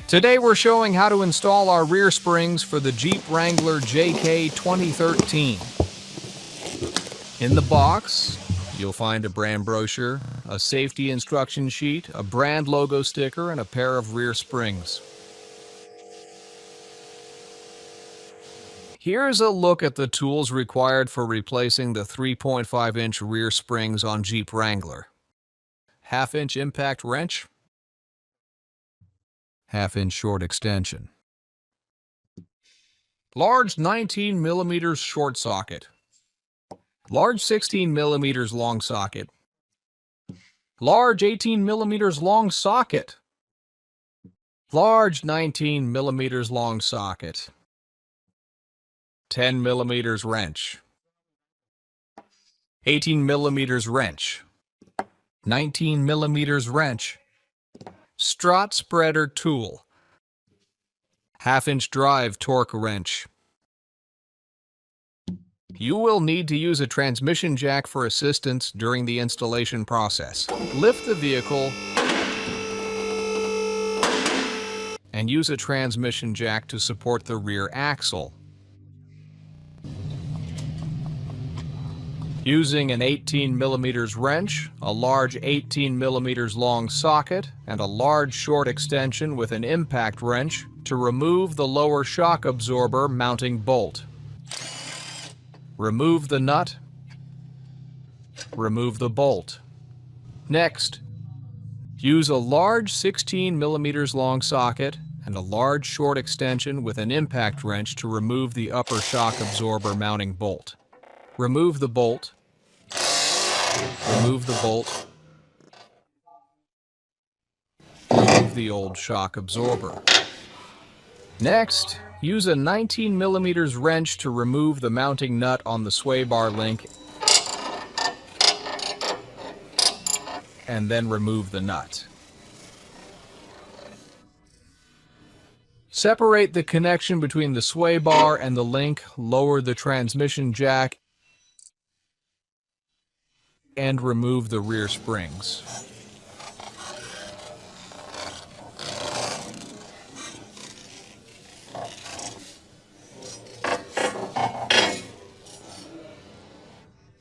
Today we're showing how to install our rear springs for the Jeep Wrangler JK 2013. In the box, you'll find a brand brochure, a safety instruction sheet, a brand logo sticker, and a pair of rear springs. Here's a look at the tools required for replacing the 3.5-inch rear springs on Jeep Wrangler. 1/2-inch impact wrench, 1/2-inch short extension, large 19mm short socket, large 16mm long socket, large 18mm long socket, large 19mm long socket, 10mm wrench, 18mm wrench, 19mm wrench, strut spreader tool, 1/2-inch drive torque wrench. You will need to use a transmission jack for assistance during the installation process. Lift the vehicle and use a transmission jack to support the rear axle. Using an 18mm wrench, a large 18mm long socket, and a large short extension with an impact wrench to remove the lower shock absorber mounting bolt. Remove the nut. Remove the bolt. Next, use a large 16mm long socket and a large short extension with an impact wrench to remove the upper shock absorber mounting bolt. Remove the bolt. Remove the bolt. Remove the old shock absorber. Next, use a 19mm wrench to remove the mounting nut on the sway bar link and then remove the nut. Separate the connection between the sway bar and the link, lower the transmission jack, and remove the rear springs.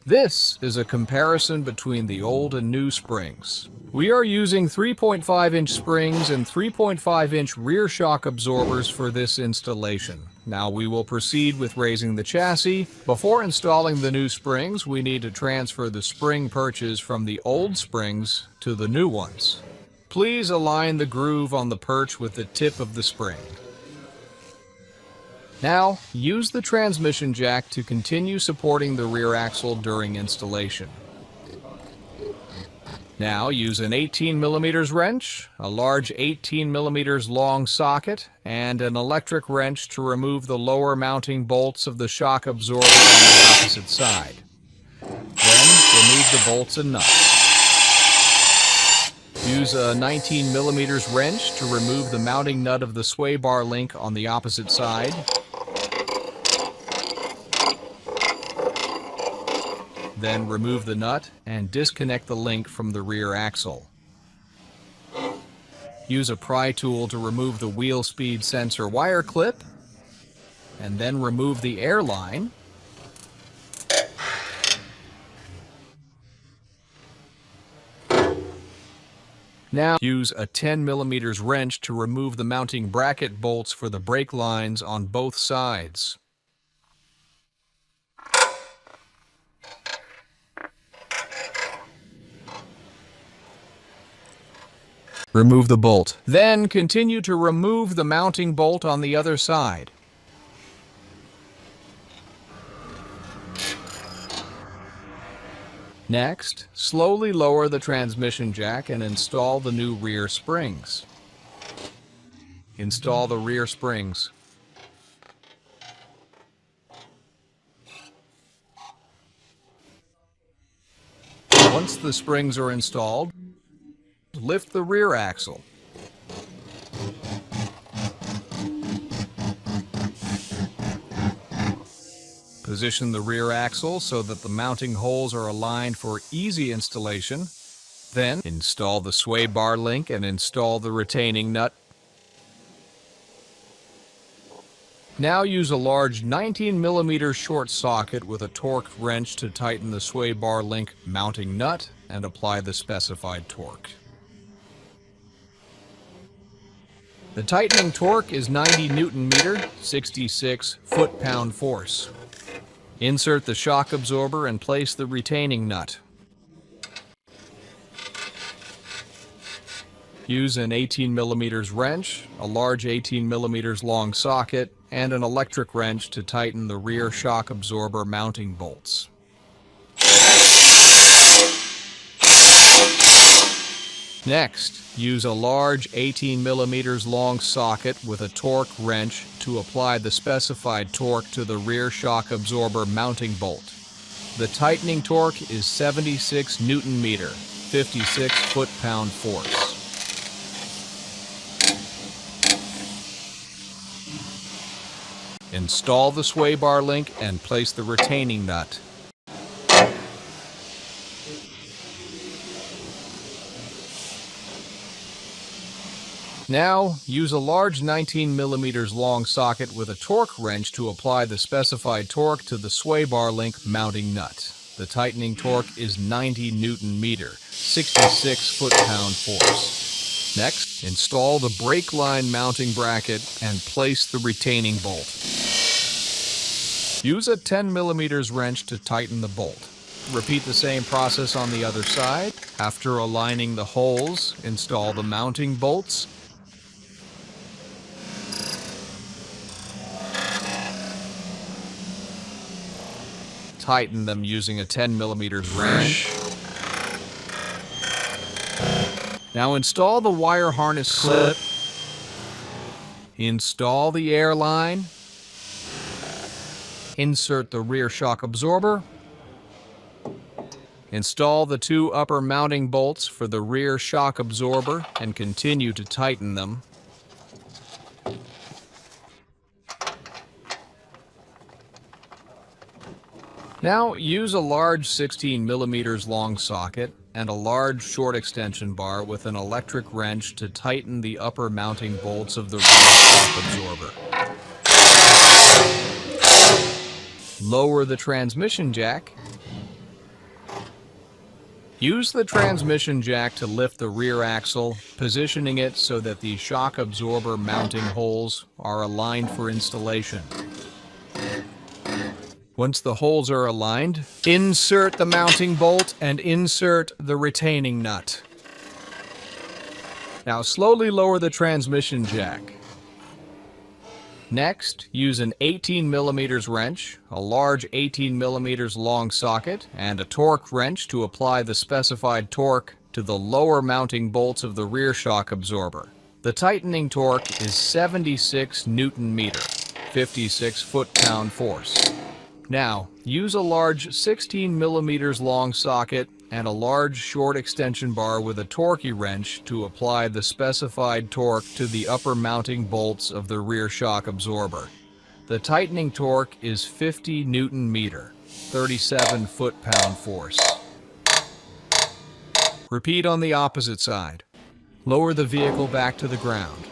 This is a comparison between the old and new springs. We are using 3.5-inch springs and 3.5-inch rear shock absorbers for this installation. Now we will proceed with raising the chassis. Before installing the new springs, we need to transfer the spring perches from the old springs to the new ones. Please align the groove on the perch with the tip of the spring. Now, use the transmission jack to continue supporting the rear axle during installation. Now, use an 18mm wrench, a large 18mm long socket, and an electric wrench to remove the lower mounting bolts of the shock absorber on the opposite side. Then, remove the bolts and nuts. Use a 19mm wrench to remove the mounting nut of the sway bar link on the opposite side. Then remove the nut and disconnect the link from the rear axle. Use a pry tool to remove the wheel speed sensor wire clip, and then remove the air line. Now use a 10mm wrench to remove the mounting bracket bolts for the brake lines on both sides. Remove the bolt. Then continue to remove the mounting bolt on the other side. Next, slowly lower the transmission jack and install the new rear springs. Install the rear springs. Once the springs are installed, lift the rear axle. Position the rear axle so that the mounting holes are aligned for easy installation. Then, install the sway bar link and install the retaining nut. Now use a large 19mm short socket with a torque wrench to tighten the sway bar link mounting nut and apply the specified torque. The tightening torque is 90 Nm, 66 foot-pound force. Insert the shock absorber and place the retaining nut. Use an 18mm wrench, a large 18mm long socket, and an electric wrench to tighten the rear shock absorber mounting bolts. Next, use a large 18mm long socket with a torque wrench to apply the specified torque to the rear shock absorber mounting bolt. The tightening torque is 76 Nm, 56 foot-pound force. Install the sway bar link and place the retaining nut. Now, use a large 19mm long socket with a torque wrench to apply the specified torque to the sway bar link mounting nut. The tightening torque is 90 Nm, 66 foot-pound force. Next, install the brake line mounting bracket and place the retaining bolt. Use a 10mm wrench to tighten the bolt. Repeat the same process on the other side. After aligning the holes, install the mounting bolts. Tighten them using a 10mm wrench. Now install the wire harness clip. Install the air line. Insert the rear shock absorber. Install the two upper mounting bolts for the rear shock absorber and continue to tighten them. Now use a large 16mm long socket and a large short extension bar with an electric wrench to tighten the upper mounting bolts of the rear shock absorber. Lower the transmission jack. Use the transmission jack to lift the rear axle, positioning it so that the shock absorber mounting holes are aligned for installation. Once the holes are aligned, insert the mounting bolt and insert the retaining nut. Now slowly lower the transmission jack. Next, use an 18mm wrench, a large 18mm long socket, and a torque wrench to apply the specified torque to the lower mounting bolts of the rear shock absorber. The tightening torque is 76 Nm, 56 foot-pound force. Now, use a large 16mm long socket and a large short extension bar with a torquey wrench to apply the specified torque to the upper mounting bolts of the rear shock absorber. The tightening torque is 50 Nm, 37 foot-pound force. Repeat on the opposite side. Lower the vehicle back to the ground.